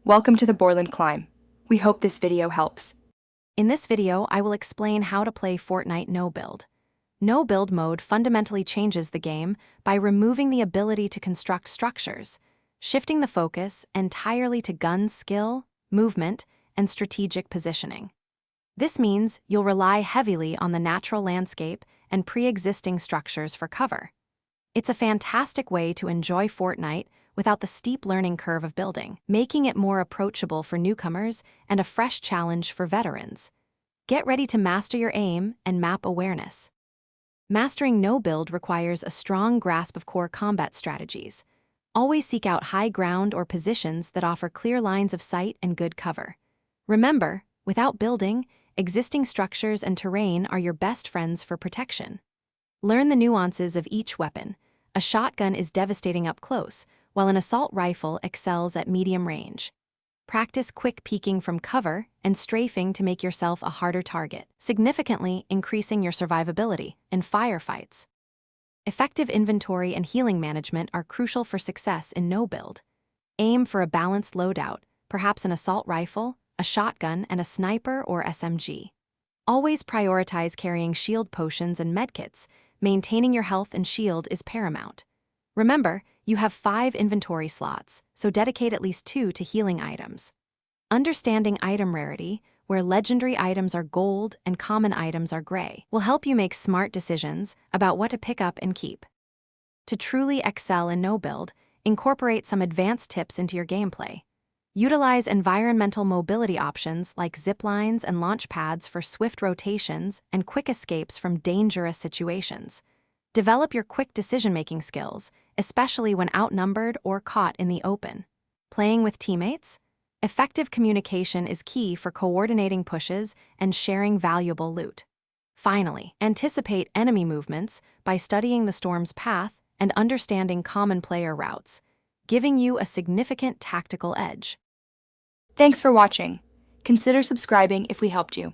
Welcome to the Borland Climb. We hope this video helps. In this video, I will explain how to play Fortnite No Build. No Build mode fundamentally changes the game by removing the ability to construct structures, shifting the focus entirely to gun skill, movement, and strategic positioning. This means you'll rely heavily on the natural landscape and pre-existing structures for cover. It's a fantastic way to enjoy Fortnite without the steep learning curve of building, making it more approachable for newcomers and a fresh challenge for veterans. Get ready to master your aim and map awareness. Mastering No Build requires a strong grasp of core combat strategies. Always seek out high ground or positions that offer clear lines of sight and good cover. Remember, without building, existing structures and terrain are your best friends for protection. Learn the nuances of each weapon. A shotgun is devastating up close, while an assault rifle excels at medium range. Practice quick peeking from cover and strafing to make yourself a harder target, significantly increasing your survivability in firefights. Effective inventory and healing management are crucial for success in No Build. Aim for a balanced loadout, perhaps an assault rifle, a shotgun, and a sniper or SMG. Always prioritize carrying shield potions and medkits. Maintaining your health and shield is paramount. Remember, you have 5 inventory slots, so dedicate at least 2 to healing items. Understanding item rarity, where legendary items are gold and common items are gray, will help you make smart decisions about what to pick up and keep. To truly excel in No Build, incorporate some advanced tips into your gameplay. Utilize environmental mobility options like zip lines and launch pads for swift rotations and quick escapes from dangerous situations. Develop your quick decision-making skills, especially when outnumbered or caught in the open. Playing with teammates? Effective communication is key for coordinating pushes and sharing valuable loot. Finally, anticipate enemy movements by studying the storm's path and understanding common player routes, giving you a significant tactical edge. Thanks for watching. Consider subscribing if we helped you.